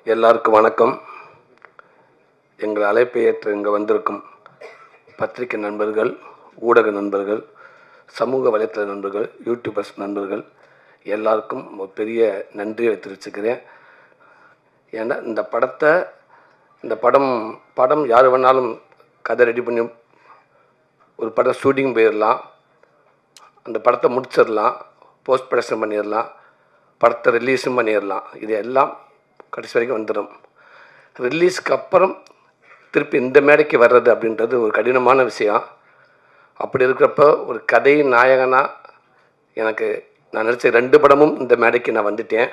எல்லாருக்கும் வணக்கம். எங்கள் அழைப்பை ஏற்று இங்கே வந்திருக்கும் பத்திரிகை நண்பர்கள், ஊடக நண்பர்கள், சமூக வலைத்தள நண்பர்கள், யூடியூபர்ஸ் நண்பர்கள் எல்லாருக்கும் ஒரு பெரிய நன்றியை தெரிவிச்சுக்கிறேன். ஏன்னா இந்த படம் யார் வேணாலும் கதை ரெடி பண்ணி ஒரு படம் ஷூட்டிங் போயிடலாம், அந்த படத்தை முடிச்சிடலாம், போஸ்ட் ப்ரொடக்ஷன் பண்ணிடலாம், படத்தை ரிலீஸும் பண்ணிடலாம். இது எல்லாம் கடைசி வரைக்கும் வந்துடும். ரிலீஸ்க்கு அப்புறம் திருப்பி இந்த மேடைக்கு வர்றது அப்படின்றது ஒரு கடினமான விஷயம். அப்படி இருக்கிறப்ப ஒரு கதை நாயகனாக நான் நடித்த 2 படமும் இந்த மேடைக்கு நான் வந்துட்டேன்.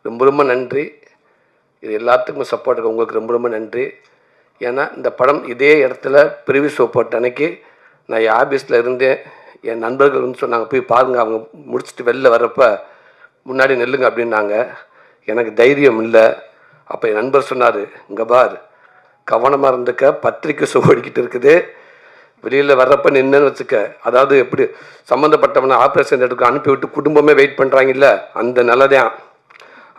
ரொம்ப ரொம்ப நன்றி. இது எல்லாத்துக்கும் சப்போர்ட் இருக்கு. உங்களுக்கு ரொம்ப ரொம்ப நன்றி. ஏன்னா இந்த படம் இதே இடத்துல ப்ரிவ்யூ ஷோ போட்ட அன்னைக்கு நான் என் ஆஃபீஸில் இருந்தேன். என் நண்பர்கள் வந்து சொன்னாங்க, போய் பாருங்கள், அவங்க முடிச்சுட்டு வெளில வர்றப்ப முன்னாடி நெல்லுங்க அப்படின்னாங்க. எனக்கு தைரியம் இல்லை. அப்போ என் நண்பர் சொன்னார், இங்கே பார், கவனமாக இருந்துக்க, பத்திரிக்கை ஷோ ஓடிக்கிட்டு இருக்குது, வெளியில் வர்றப்ப நின்றுன்னு வச்சுக்க. அதாவது எப்படி சம்மந்தப்பட்டவனை ஆப்ரேஷன் எடுக்க அனுப்பிவிட்டு குடும்பமே வெயிட் பண்ணுறாங்கல்ல, அந்த நிலைதான்.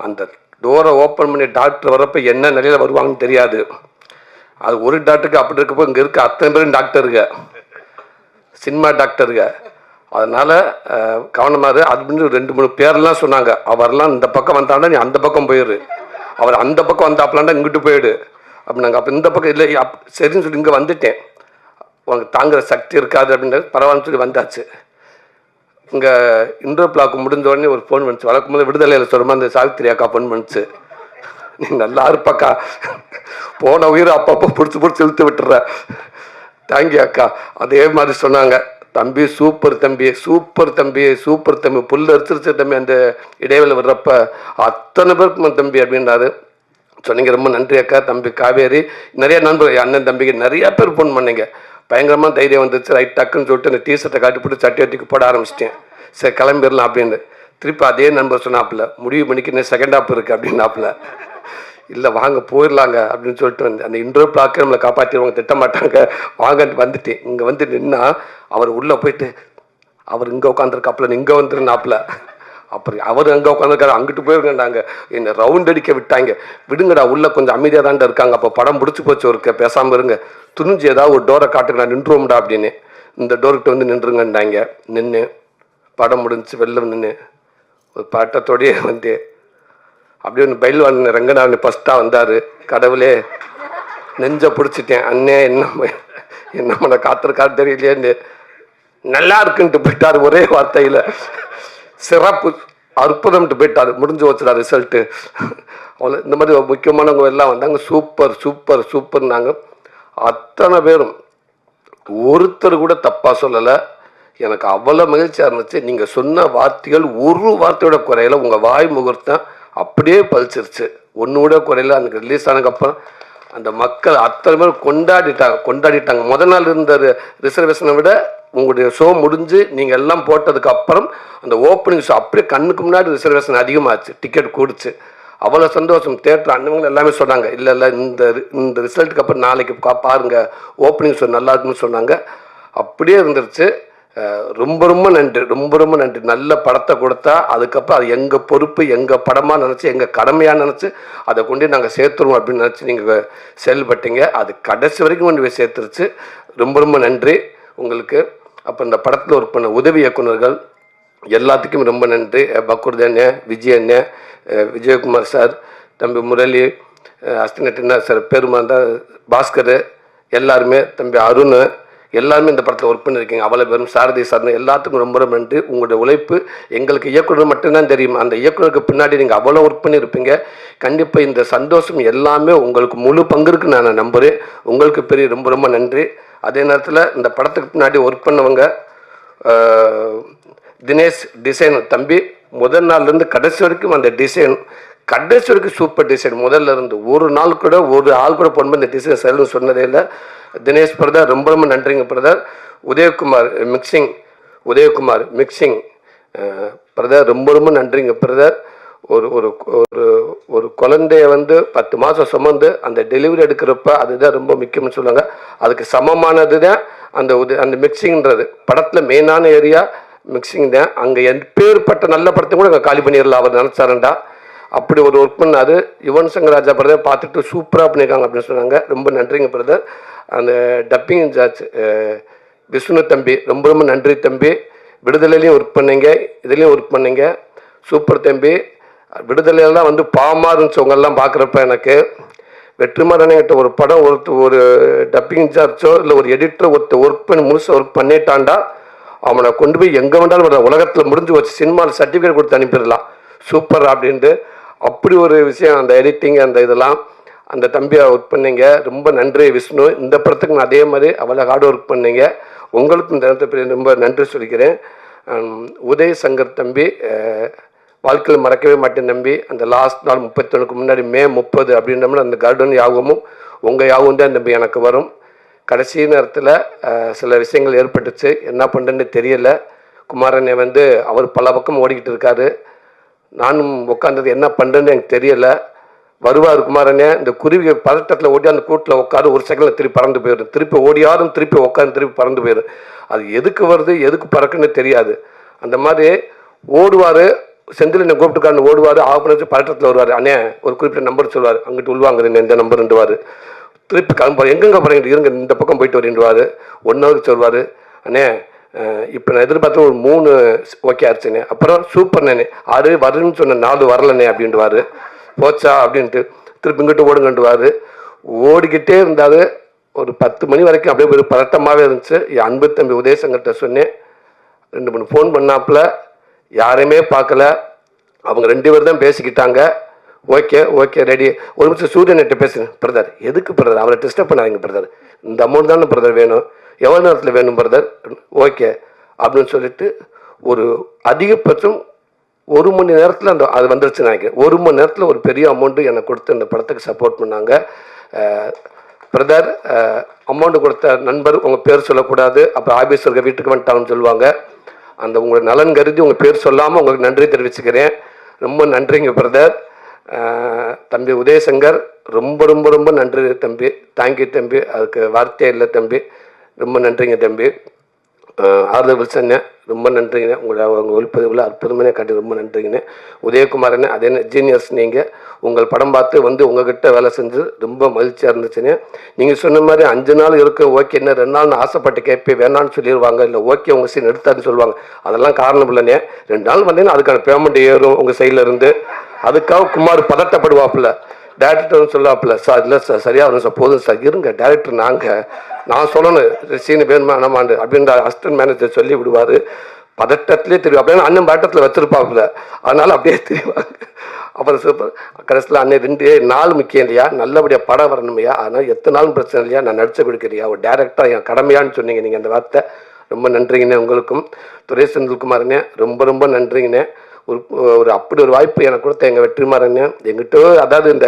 அந்த டோரை ஓப்பன் பண்ணி டாக்டர் வர்றப்ப என்ன நிலையில் வருவாங்கன்னு தெரியாது. அது ஒரு டாக்டருக்கு அப்படி இருக்கப்போ இங்கே இருக்க அத்தனை பேரும் டாக்டருங்க, சினிமா டாக்டருங்க. அதனால் கவனமாக அப்படின்னு 2-3 பேரெல்லாம் சொன்னாங்க. அவரெல்லாம் இந்த பக்கம் வந்தாண்டா நீ அந்த பக்கம் போயிடு, அவர் அந்த பக்கம் வந்தாப்பலாண்டா இங்கிட்டு போயிடு அப்படின்னாங்க. அப்போ இந்த பக்கம் இல்லை, சரின்னு சொல்லி இங்கே வந்துட்டேன். உனக்கு தாங்குகிற சக்தி இருக்காது அப்படின்றது பரவாயில்லன்னு சொல்லி வந்தாச்சு. இங்கே இன்ட்ரோ பிளாக் முடிஞ்ச உடனே ஒரு ஃபோன் பண்ணிச்சு. வழக்கம்போது விடுதலையில் சொல்லுமா அந்த சாவித்திரி அக்கா ஃபோன் பண்ணிச்சு, நீ நல்லா இருப்பாக்கா, போன உயிரை அப்பப்போ பிடிச்சி இழுத்து விட்டுற, தேங்க்யூ அக்கா. அதே மாதிரி சொன்னாங்க, தம்பி சூப்பர் தம்பி, சூப்பர் தம்பி, சூப்பர் தம்பி, புல் அரிச்சிருச்ச தம்பி. அந்த இடைவேளை வர்றப்ப அத்தனை பேருக்கு தம்பி அப்படின்றாரு. சொன்னீங்க, ரொம்ப நன்றி அக்கா. தம்பி காவேரி, நிறைய நண்பர்கள், அண்ணன் தம்பிக்கு நிறையா பேர் ஃபோன் பண்ணீங்க. பயங்கரமாக தைரியம் வந்துச்சு. ரைட் டக்குன்னு சொல்லிட்டு அந்த டிஷர்ட்டை காட்டி போட்டு சட்டி வட்டிக்கு போட ஆரம்பிச்சிட்டேன். சரி கிளம்பிடலாம் அப்படின்னு. திருப்பி அதே நண்பர் சொன்னாப்புல, முடிவு பண்ணிக்கு இன்னும் செகண்ட் ஹாப் இருக்குது அப்படின்னாப்புல. இல்லை வாங்க போயிடலாங்க அப்படின்னு சொல்லிட்டு வந்து அந்த இன்ட்ரோ பிளாக்கை நம்மளை காப்பாற்றிடுவாங்க, திட்ட மாட்டாங்க, வாங்கன்ட்டு வந்துட்டேன். இங்கே வந்து நின்னா அவர் உள்ளே போயிட்டு, அவர் இங்கே உட்காந்துருக்காப்புல, இங்கே வந்துருந்தாப்புல. அப்புறம் அவர் அங்கே உட்காந்துருக்காரு, அங்கிட்டு போயிருங்கண்டாங்க. என்னை ரவுண்ட் அடிக்க விட்டாங்க. விடுங்கடா, உள்ளே கொஞ்சம் அமைதியாக தாண்டா இருக்காங்க, அப்போ படம் முடிச்சு போச்சு, ஒரு பேசாமல் இருங்க, துணிஞ்சு ஏதாவது ஒரு டோரை காட்டுங்க, நான் நின்றுவோம்டா அப்படின்னு. இந்த டோர்கிட்ட வந்து நின்றுங்கண்டாங்க. நின்று படம் முடிஞ்சு வெளில நின்று ஒரு பட்டத்தோடையே வந்து அப்படியே ஒன்று பயில்வான் ரங்கநாதன் ஃபஸ்ட்டாக வந்தார். கடவுளே, நெஞ்சை பிடிச்சிட்டேன். அண்ணே என்ன பண்ண காத்திருக்காரு தெரியலையேன்னு. நல்லா இருக்குன்ட்டு போயிட்டார் ஒரே வார்த்தையில். சிறப்பு, அற்புதம்ட்டு போயிட்டார். முடிஞ்சு வச்சுடா ரிசல்ட்டு. அவ்வளோ இந்த மாதிரி முக்கியமானவங்க எல்லாம் வந்தாங்க. சூப்பர் சூப்பர் சூப்பர்னாங்க. அத்தனை பேரும் ஒருத்தர் கூட தப்பாக சொல்லலை. எனக்கு அவ்வளோ மகிழ்ச்சியாக இருந்துச்சு. நீங்கள் சொன்ன வார்த்தைகள் ஒரு வார்த்தையோட குறையில, உங்கள் வாய் முகூர்த்தம் அப்படியே பழிச்சிருச்சு, ஒன்று கூட குறையில. அந்த ரிலீஸ் ஆனதுக்கப்புறம் அந்த மக்கள் அத்தனை பேர் கொண்டாடிட்டாங்க. முதல் நாள் இருந்த ரிசர்வேஷனை விட உங்களுடைய ஷோ முடிஞ்சு நீங்கள் எல்லாம் போட்டதுக்கப்புறம் அந்த ஓப்பனிங் ஷோ அப்படியே கண்ணுக்கு முன்னாடி ரிசர்வேஷன் அதிகமாச்சு, டிக்கெட் கூடிச்சு. அவ்வளோ சந்தோஷம். தேட்டர் அண்ணவங்க எல்லாமே சொன்னாங்க, இல்லை இந்த ரிசல்ட்டுக்கு அப்புறம் நாளைக்கு பாருங்கள், ஓப்பனிங் ஷோ நல்லா இருக்குன்னு சொன்னாங்க. அப்படியே இருந்துருச்சு. ரொம்ப ரொம்ப நன்றி, ரொம்ப ரொம்ப நன்றி. நல்ல படத்தை கொடுத்தா அதுக்கப்புறம் அது எங்கள் பொறுப்பு, எங்கள் படமாக நினச்சி, எங்கள் கடமையாக நினச்சி அதை கொண்டு நாங்கள் சேர்த்துருவோம் அப்படின்னு நினச்சி நீங்கள் செயல்பட்டீங்க. அது கடைசி வரைக்கும் கொண்டு போய் சேர்த்துருச்சு. ரொம்ப ரொம்ப நன்றி உங்களுக்கு. அப்போ இந்த படத்தில் ஒர்க் பண்ண உதவி இயக்குநர்கள் எல்லாத்துக்கும் ரொம்ப நன்றி. பக்குர்தே அண்ணன், விஜய் அண்ணன், விஜயகுமார் சார், தம்பி முரளி, அஸ்தினட்டினா சார், பெருமாண்டா, பாஸ்கர், எல்லாருமே, தம்பி அருண், எல்லாருமே இந்த படத்தில் ஒர்க் பண்ணியிருக்கீங்க. அவ்வளோ பேரும், சாரதி சார்னு எல்லாத்துக்கும் ரொம்ப ரொம்ப நன்றி. உங்களுடைய உழைப்பு எங்களுக்கு இயக்குனர் மட்டும்தான் தெரியும். அந்த இயக்குனருக்கு பின்னாடி நீங்கள் அவ்வளோ ஒர்க் பண்ணியிருப்பீங்க. கண்டிப்பாக இந்த சந்தோஷம் எல்லாமே உங்களுக்கு முழு பங்கு இருக்குன்னு நான் நம்புகிறேன். உங்களுக்கு பெரிய ரொம்ப ரொம்ப நன்றி. அதே நேரத்தில் இந்த படத்துக்கு பின்னாடி ஒர்க் பண்ணவங்க தினேஷ் டிசைன் தம்பி, முதல் நாள்லேருந்து கடைசி வரைக்கும் அந்த டிசைன் கடைசி வரைக்கும் சூப்பர் டிசைன். முதல்ல இருந்து ஒரு நாள் கூட ஒரு ஆள் கூட போகும்போது இந்த டிசைன் சரின்னு சொன்னதே இல்லை. தினேஷ் பிரதர் ரொம்ப ரொம்ப நன்றிங்க பிரதர். உதயகுமார் மிக்சிங் பிரதர் ரொம்ப ரொம்ப நன்றிங்க பிரதர். ஒரு ஒரு ஒரு ஒரு குழந்தைய 10 மாதம் சுமந்து அந்த டெலிவரி எடுக்கிறப்ப அதுதான் ரொம்ப முக்கியம்னு சொல்லுவாங்க. அதுக்கு சமமானது தான் அந்த மிக்சிங்கிறது. படத்தில் மெயினான ஏரியா மிக்சிங் தான். அங்கே எப்பேற்பட்ட நல்ல படத்தை கூட அங்கே காலி பண்ணிடலாம் அவர் நினச்சாருண்டா. அப்படி ஒரு ஒர்க் பண்ணார். யுவன் சங்கர் ராஜா பிரதர் பார்த்துட்டு சூப்பராக பண்ணியிருக்காங்க அப்படின்னு சொன்னாங்க. ரொம்ப நன்றிங்க பிரதர். அந்த டப்பிங் இன்சார்ஜ் விஷ்ணு தம்பி, ரொம்ப ரொம்ப நன்றி தம்பி. விடுதலையிலையும் ஒர்க் பண்ணீங்க, இதுலேயும் ஒர்க் பண்ணீங்க, சூப்பர் தம்பி. விடுதலையெல்லாம் வந்து பாவமாக இருந்துச்சவங்கெல்லாம் பார்க்குறப்ப எனக்கு வெற்றிமாறன்கிட்ட ஒரு படம் ஒரு டப்பிங் இன்சார்ஜோ இல்லை ஒரு எடிட்டரோ ஒர்க் பண்ணி முழுசாக ஒர்க் பண்ணிட்டான்டா, அவனை கொண்டு போய் எங்கே வேண்டாலும் உலகத்தில் முடிஞ்சு வச்சு சினிமாவில் சர்டிஃபிகேட் கொடுத்து அனுப்பிடலாம், சூப்பர் அப்படின்ட்டு. அப்படி ஒரு விஷயம் அந்த எடிட்டிங் அந்த இதெல்லாம் அந்த தம்பியை ஒர்க் பண்ணீங்க. ரொம்ப நன்றி விஷ்ணு. இந்த படத்துக்கு நான் அதே மாதிரி அவ்வளோ ஹார்ட் ஒர்க் பண்ணீங்க. உங்களுக்கு இந்த இடத்துல ரொம்ப நன்றி சொல்லிக்கிறேன். உதய் சங்கர் தம்பி, வாழ்க்கையில் மறக்கவே மாட்டேன் தம்பி. அந்த லாஸ்ட் நாள் 31க்கு முன்னாடி மே 30 அப்படின்றோம்னா அந்த கார்டன் யாகமும் உங்கள் யாகம் தான் தம்பி எனக்கு வரும். கடைசி நேரத்தில் சில விஷயங்கள் ஏற்பட்டுச்சு, என்ன பண்ணுறேன்னு தெரியல. குமாரனை வந்து அவர் பல பக்கம் ஓடிக்கிட்டு இருக்காரு. நானும் உட்காந்தது என்ன பண்ணுறேன்னு எனக்கு தெரியலை. வருவார் குமாரனே, இந்த குருவி பதட்டத்தில் ஓடி அந்த கூட்டில் உட்காரு, ஒரு செகண்டில் திருப்பி பறந்து போயிடும், திருப்பி ஓடியாரும் திருப்பி உட்காந்து திருப்பி பறந்து போயிடும். அது எதுக்கு வருது எதுக்கு பறக்குன்னு தெரியாது. அந்த மாதிரி ஓடுவார், செந்தில் கூப்பிட்டுக்காரன்னு ஓடுவார், ஆஃப் பண்ணி பதட்டத்தில் வருவார். அண்ணே ஒரு குறிப்பிட்ட நம்பர் சொல்லுவார், அங்கிட்டு உள்வாங்குறேன் எந்த நம்பருன்றுவார். திருப்பி கிளம்புவார், எங்கெங்கே போகிறீங்க இருங்க இந்த பக்கம் போயிட்டு வரேன்டுவார். 1 ஹவருக்கு சொல்வார். அண்ணே இப்போ நான் எதிர்பார்த்து ஒரு 3 ஓகே ஆச்சுண்ணே. அப்புறம் சூப்பர்ண்ணே 6 வருதுன்னு சொன்ன 4 வரலண்ணே அப்படின்ட்டுவார். போச்சா அப்படின்ட்டு திருப்பி இங்கிட்டு ஓடுங்கண்டுவார். ஓடிக்கிட்டே இருந்தார். ஒரு 10 மணி வரைக்கும் அப்படியே ஒரு பதட்டமாகவே இருந்துச்சு. என் அன்பு தம்பி உதயசங்கர்கிட்ட சொன்னேன். 2-3 ஃபோன் பண்ணாப்புல, யாரையுமே பார்க்கல. அவங்க 2 பேர் தான் பேசிக்கிட்டாங்க. Okay okay ready. ஒரு நிமிஷம் சூரியன்கிட்ட பேசுகிறேன். பிரதர் எதுக்கு பிரதர் அவரை டிஸ்டர்ப் பண்ணாதீங்க பிரதர், இந்த அமௌண்ட் தானே பிரதர் வேணும், எவ்வளோ நேரத்தில் வேணும் பிரதர், ஓகே அப்படின்னு சொல்லிட்டு ஒரு அதிகபட்சம் 1 மணி நேரத்தில் அது வந்துருச்சுன்னு நினைக்கிறேன். 1 மணி நேரத்தில் ஒரு பெரிய அமௌண்ட்டு எனக்கு கொடுத்து இந்த படத்துக்கு சப்போர்ட் பண்ணாங்க. பிரதர் அமௌண்ட்டு கொடுத்த நண்பர் உங்கள் பேர் சொல்லக்கூடாது, அப்புறம் ஆஃபீஸ் இருக்க வீட்டுக்கு வந்துட்டாங்கன்னு சொல்லுவாங்க. அந்த உங்களை நலன் கருதி உங்கள் பேர் சொல்லாமல் உங்களுக்கு நன்றி தெரிவிச்சுக்கிறேன். ரொம்ப நன்றிங்க பிரதர். தம்பி உதயசங்கர் ரொம்ப ரொம்ப ரொம்ப நன்றி தம்பி. தேங்க்யூ தம்பி, அதுக்கு வார்த்தையே இல்லை தம்பி. ரொம்ப நன்றிங்க தம்பி. ஆறுதல் வில்சண்ணே ரொம்ப நன்றிங்கண்ணே. உங்கள் ஒளிப்பதிவில் அற்புதமான காட்டி ரொம்ப நன்றிங்கண்ணே. உதயகுமாரண்ணே அதே ஜீனியர்ஸ். நீங்கள் உங்கள் படம் பார்த்து வந்து உங்ககிட்ட வேலை செஞ்சு ரொம்ப மகிழ்ச்சியாக இருந்துச்சுண்ணே. நீங்கள் சொன்ன மாதிரி 5 நாள் இருக்கு ஓகே, என்ன 2 நாள்னு ஆசைப்பட்டு கேட்பேன், வேணான்னு சொல்லிடுவாங்க, இல்லை ஓகே உங்கள் சீன் எடுத்தாருன்னு சொல்லுவாங்க. அதெல்லாம் காரணம் இல்லைண்ணே. 2 நாள் வந்தீங்கன்னா அதுக்கான பேமெண்ட் ஏறும் உங்கள் சைடில் இருந்து. அதுக்காக குமார் பதட்டப்படுவாப்புல, டேரக்டர் சொல்லுவாப்புல, சார் இல்லை சார் சரியாக வரும் சார், போதும் சார் இருங்க டேரக்டர் நான் சொல்லணும் சீனு வேணுமா நம்மாண்டு அப்படின்ற அசிஸ்டன்ட் மேனேஜர் சொல்லி விடுவார். பதட்டத்திலே தெரியும், அப்படின்னா அண்ணன் பதட்டத்தில் வச்சிருப்பாப்புல, அதனால அப்படியே தெரியுவாங்க. அப்புறம் சூப்பர் கடைசியில் அண்ணன் 2 நாள் முக்கியம் இல்லையா, நல்லபடியாக படம் வரணுமையா, அதனால் எத்தனை நாளும் பிரச்சனை இல்லையா, நான் நடிச்சு கொடுக்குறியா ஒரு டேரக்டராக என் கடமையான்னு சொன்னீங்க நீங்கள் அந்த வார்த்தை. ரொம்ப நன்றிங்கண்ணே. உங்களுக்கும் துரை செந்தில்குமாரண்ணே ரொம்ப ரொம்ப நன்றிங்கண்ணே. ஒரு அப்படி ஒரு வாய்ப்பு எனக்கு கொடுத்த எங்கள் வெற்றிமாறண்ணே. எங்கிட்ட அதாவது இந்த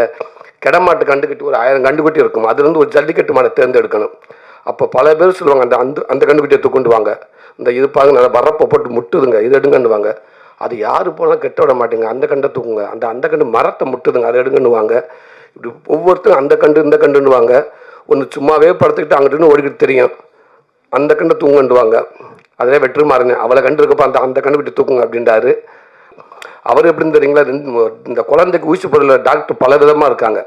கிடமாட்டு கண்டுக்கிட்டு ஒரு 1000 கண்டுக்குட்டி இருக்கும், அதுலேருந்து ஒரு ஜல்லிக்கட்டு மாடை தேர்ந்தெடுக்கணும். அப்போ பல பேர் சொல்லுவாங்க அந்த கண்டுக்குட்டியை தூக்கொண்டு வாங்க, இந்த இது பாருங்க நல்லா வரப்போ போட்டு முட்டுதுங்க இது எடுங்கன்னுவாங்க. அது யார் போனால் கெட்ட விட மாட்டேங்க, அந்த கண்டை தூக்குங்க, அந்த கண்டு மரத்தை முட்டுதுங்க அதை எடுங்கன்னுவாங்க. இப்படி ஒவ்வொருத்தரும் அந்த கண்டு இந்த கண்டுன்னுவாங்க. ஒன்று சும்மாவே படுத்துக்கிட்டு அங்கிட்டு ஓடிக்கிட்டு தெரியும், அந்த கண்டை தூங்குன்னுவாங்க. அதே வெற்றிமாறண்ணே அவளை கண்டு இருக்கப்போ அந்த கண்டுக்குட்டி தூக்குங்க அப்படின்றாரு. அவர் எப்படின்னு தெரியுங்களா, இந்த குழந்தைக்கு ஊசி போடல டாக்டர் பல விதமாக இருக்காங்க.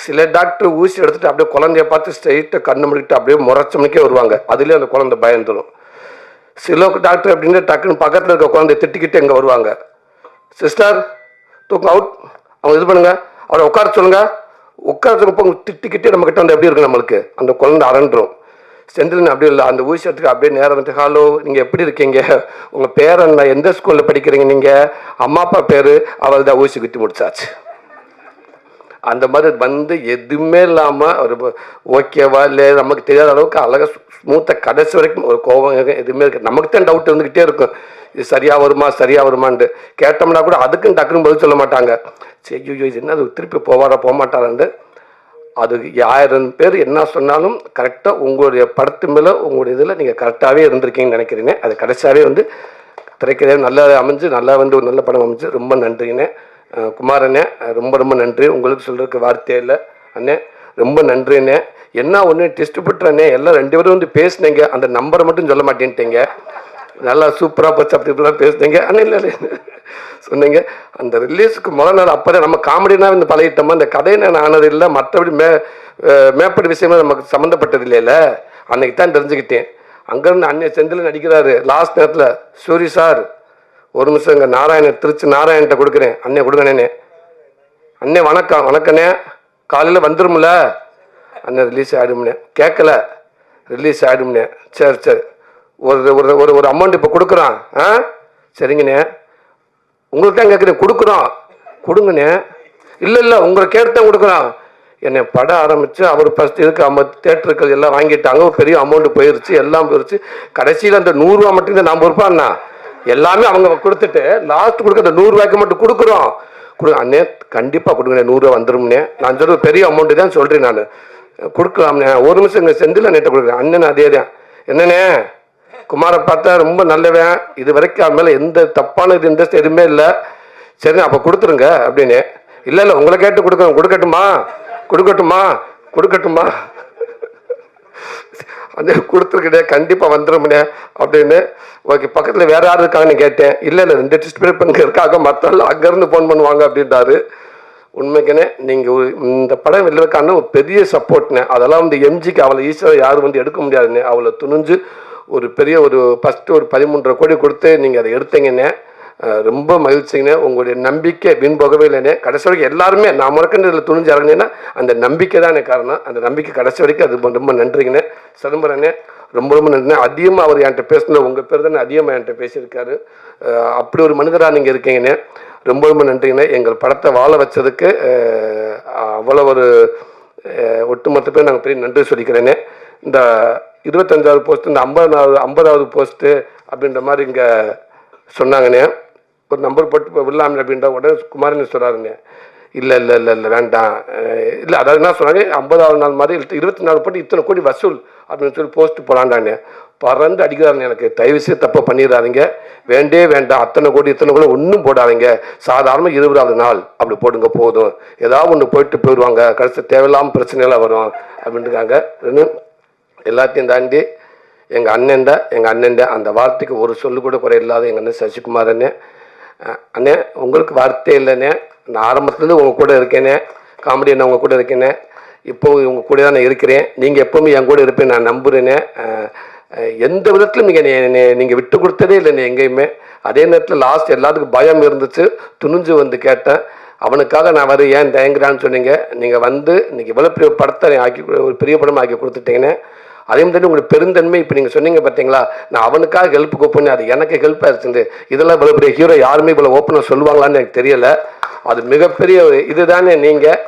சில டாக்டர் ஊசி எடுத்துகிட்டு அப்படியே குழந்தைய பார்த்து ஸ்ட்ரெயிட்டாக கண்ணு முடிக்கிட்டு அப்படியே முறைச்சமணிக்கே வருவாங்க, அதுலேயே அந்த குழந்தை பயந்துடும். சில டாக்டர் எப்படின்னா டக்குன்னு பக்கத்தில் இருக்க குழந்தைய திட்டிக்கிட்டு எங்கே வருவாங்க, சிஸ்டர் தூக்கம் அவுட், அவங்க இது பண்ணுங்க, அவரை உட்கார சொல்லுங்க, உட்கார சொல்லுங்க, திட்டிக்கிட்டே நம்மக்கிட்ட வந்து எப்படி இருக்கு நம்மளுக்கு அந்த குழந்தை அரண்டுரும். செந்தில் அப்படி இல்லை, அந்த ஊசி எடுத்துக்கு அப்படியே நேரம் வந்து ஹலோ நீங்கள் எப்படி இருக்கீங்க, உங்கள் பேர் என்ன, எந்த ஸ்கூலில் படிக்கிறீங்க, நீங்கள் அம்மா அப்பா பேர், அவள் தான் ஊசி குத்தி முடிச்சாச்சு. அந்த மாதிரி வந்து எதுவுமே இல்லாமல் ஒரு ஓகேவா இல்லை நமக்கு தெரியாத அளவுக்கு அழகாக ஸ்மூத்தாக கடைசி வரைக்கும் ஒரு கோபம் எதுவுமே இருக்குது. நமக்கு தான் டவுட் இருந்துக்கிட்டே இருக்கும், இது சரியாக வருமான்ட்டு கேட்டோம்னா கூட அதுக்குன்னு டக்குன்னு பதில் சொல்ல மாட்டாங்க. சரி ஐயோ இது என்ன அது திருப்பி போக மாட்டாரான்ட்டு. அது 1000 பேர் என்ன சொன்னாலும் கரெக்டாக உங்களுடைய படத்து மேலே உங்களுடைய இதில் நீங்கள் கரெக்டாகவே இருந்திருக்கீங்கன்னு நினைக்கிறீங்க. அது கடைசியாகவே வந்து திரைக்கதையாக நல்லா அமைஞ்சு நல்லா வந்து ஒரு நல்ல படம் அமைஞ்சு ரொம்ப நன்றிங்கண்ணே. குமாரண்ணே ரொம்ப ரொம்ப நன்றி. உங்களுக்கு சொல்கிறதுக்கு வார்த்தையே இல்லை அண்ணே, ரொம்ப நன்றிண்ணே. என்ன ஒன்று டிஸ்ட்ரிபியூட்டர் அண்ணே எல்லாம் 2 பேரும் வந்து பேசுனீங்க, அந்த நம்பரை மட்டும் சொல்ல மாட்டேன்ட்டீங்க. நல்லா சூப்பராக போச்சு அப்படி இப்படிலாம் பேசுனீங்க. ஆனால் இல்லை இல்லை சொன்னீங்க. அந்த ரிலீஸுக்கு முதல் நாள் அப்போ தான் நம்ம காமெடினா வந்து பழகிட்டோமா, இந்த கதை நான் ஆனது இல்லை, மற்றபடி மேற்படி விஷயங்கள் நமக்கு சம்மந்தப்பட்டது இல்லைல்ல. அன்னைக்கு தான் தெரிஞ்சுக்கிட்டேன். அங்கேருந்து அண்ணன் செந்தில் நடிக்கிறாரு. லாஸ்ட் நேரத்தில் சூரி சார் ஒரு நிமிஷம் இங்கே நாராயணன் திருச்சி நாராயண்கிட்ட கொடுக்குறேன், அண்ணே கொடுங்கண்ணே. அண்ணே வணக்கம். வணக்கண்ணே, காலையில் வந்துரும்ல அண்ணன், ரிலீஸ் ஆகிடும்னே. கேட்கல, ரிலீஸ் ஆகிடும்னே. சரி சரி, ஒரு ஒரு ஒரு அமௌண்ட் இப்போ கொடுக்குறோம். ஆ சரிங்கண்ணே, உங்களுக்கு தான் கேட்குறேன், கொடுக்குறோம் கொடுங்கண்ணே. இல்லை இல்லை உங்களை கேட்டு தான் கொடுக்குறோம். என்னை படம் ஆரம்பித்து அவர் ஃபஸ்ட் இதுக்கு 50 தேட்டருக்கு எல்லாம் வாங்கிட்டாங்க. ஒரு பெரிய அமௌண்ட்டு போயிடுச்சு, எல்லாம் போயிடுச்சு. கடைசியில் அந்த 100 ரூபா மட்டும் தான் நான் பொறுப்பாண்ணா. எல்லாமே அவங்க கொடுத்துட்டு லாஸ்ட் கொடுக்க அந்த 100 ரூபாய்க்கு மட்டும் கொடுக்குறோம். அண்ணே கண்டிப்பாக கொடுங்கண்ணே, 100 ரூபா வந்துடும்ண்ணே. நான் சொல்கிறது பெரிய அமௌண்ட்டு தான் சொல்கிறேன், நான் கொடுக்கலாம்ண்ணே. ஒரு நிமிஷம் இங்கே செந்தில் நேற்று கொடுக்குறேன். அண்ணன் அதே தான். என்னண்ணே குமாரை பார்த்தா ரொம்ப நல்லவன், இது வரைக்கும் அவன் மேலே எந்த தப்பான இது இன்ட்ரெஸ்ட் எதுவுமே இல்லை. சரி அப்போ கொடுத்துருங்க அப்படின்னு. இல்லை இல்லை உங்களை கேட்டு கொடுக்குறோம், கொடுக்கட்டுமா கொடுக்கட்டுமா கொடுக்கட்டுமா அந்த கொடுத்துருக்கே கண்டிப்பாக வந்துடும்னே அப்படின்னு. ஓகே, பக்கத்தில் வேறு யாரும் இருக்காங்கன்னு கேட்டேன். இல்லை இல்லை 2 டெஸ்ட் பேர் பண்ணுங்க இருக்காங்க, மற்றவங்க அங்கேருந்து ஃபோன் பண்ணுவாங்க அப்படின்றாரு. உண்மைக்குன்னே நீங்கள் இந்த படம் வெளிவக்கான ஒரு பெரிய சப்போர்ட்னே. அதெல்லாம் வந்து எம்ஜிக்கு அவளை ஈஸியாக யாரும் வந்து எடுக்க முடியாதுன்னு அவளை துணிஞ்சு ஒரு பெரிய ஒரு ஃபஸ்ட்டு ஒரு 13.5 கோடி கொடுத்து நீங்கள் அதை எடுத்தீங்கன்னே. ரொம்ப மகிழ்ச்சிங்கண்ணே. உங்களுடைய நம்பிக்கை வீண் போகவே இல்லைண்ணே. கடைசி வரைக்கும் எல்லாருமே நான் முறக்கண்டு இதில் துணிஞ்சு இறங்கினேன்னா அந்த நம்பிக்கை தான் எனக்கு காரணம். அந்த நம்பிக்கை கடைசி வரைக்கும் அது ரொம்ப நன்றிங்கண்ணே. சிதம்பரண்ணே ரொம்ப ரொம்ப நன்றிண்ணே. அதிகமாக அவர் என்கிட்ட பேசினது உங்கள் பேர் தானே அதிகமாக என்கிட்ட பேசியிருக்காரு. அப்படி ஒரு மனிதராக நீங்கள் இருக்கீங்கண்ணே. ரொம்ப ரொம்ப நன்றிங்கண்ணே. எங்கள் படத்தை வாழ வச்சதுக்கு அவ்வளோ ஒரு ஒட்டுமொத்த பேர் நாங்கள் பெரிய நன்றி சொல்லிக்கிறேனே. இந்த 25வது போஸ்ட்டு, இந்த 50வது போஸ்ட்டு அப்படின்ற மாதிரி இங்கே சொன்னாங்கண்ணே. ஒரு நம்பர் போட்டு விடலாமே அப்படின்ற உடனே குமாரன் சொல்கிறாருங்க. இல்லை இல்லை இல்லை இல்லை வேண்டாம், இல்லை அதாவது என்ன சொன்னாங்க, 50வது நாள் மாதிரி 24 போட்டு இத்தனை கோடி வசூல் அப்படின்னு சொல்லி போஸ்ட்டு போகலான்டானே. பறந்து அடிக்கிறாருங்க. எனக்கு தயவுசெய்து தப்பை பண்ணிடுறாதீங்க, வேண்டே வேண்டாம். அத்தனை கோடி இத்தனை கோடி ஒன்றும் போடாதீங்க, சாதாரணமாக 20வது நாள் அப்படி போடுங்க போதும். ஏதாவது ஒன்று போயிட்டு போயிடுவாங்க, கடைசி தேவையில்லாமல் பிரச்சனைலாம் வரும் அப்படின்ட்டுருக்காங்க. எல்லாத்தையும் தாண்டி எங்கள் அண்ணன் அந்த வார்த்தைக்கு ஒரு சொல்லு கூட குறை இல்லாத எங்கள் அண்ணன் சசிகுமார் அண்ணே. உங்களுக்கு வார்த்தை இல்லைண்ணே. நான் ஆரம்பத்துலேருந்து உங்கள் கூட இருக்கேனே, காமெடி என்ன உங்கள் கூட இருக்கேனே, இப்போது உங்கள் கூட தான் நான் இருக்கிறேன். நீங்கள் எப்போவுமே என் கூட இருப்பேன் நான் நம்புகிறேனே. எந்த விதத்திலும் நீங்கள் விட்டு கொடுத்ததே இல்லைண்ணே எங்கேயுமே. அதே நேரத்தில் லாஸ்ட் எல்லாத்துக்கும் பயம் இருந்துச்சு, துணிஞ்சு வந்து கேட்டேன். அவனுக்காக நான் வர ஏன் தயங்குறான்னு சொன்னீங்க. நீங்கள் வந்து இன்றைக்கி இவ்வளோ பெரிய படத்தை ஆக்கி ஒரு பெரிய படம் ஆக்கி கொடுத்துட்டீங்கன்னு. அதே மாதிரி உங்களுக்கு பெருந்தன்மை இப்போ நீங்கள் சொன்னீங்க பார்த்தீங்களா, நான் அவனுக்காக ஹெல்ப் கூப்பிட்டு அது எனக்கு ஹெல்ப் ஆயிடுச்சு. இதெல்லாம் இவ்வளோ பெரிய ஹீரோ யாருமே இவ்வளோ ஓப்பனாக சொல்லுவாங்களான்னு எனக்கு தெரியலை. அது மிகப்பெரிய இதுதானே. நீங்கள்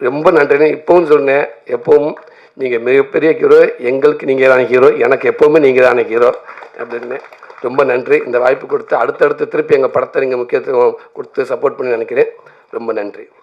ரொம்ப நன்றினே. இப்போவும் சொன்னேன், எப்பவும் நீங்கள் மிகப்பெரிய ஹீரோ, எங்களுக்கு நீங்கள் தானே ஹீரோ, எனக்கு எப்போவுமே நீங்கள் தானே ஹீரோ அப்படின்னு. ரொம்ப நன்றி இந்த வாய்ப்பு கொடுத்து. அடுத்தடுத்து திருப்பி எங்கள் படத்தை நீங்கள் முக்கியத்துவம் கொடுத்து சப்போர்ட் பண்ணி நினைக்கிறேன். ரொம்ப நன்றி.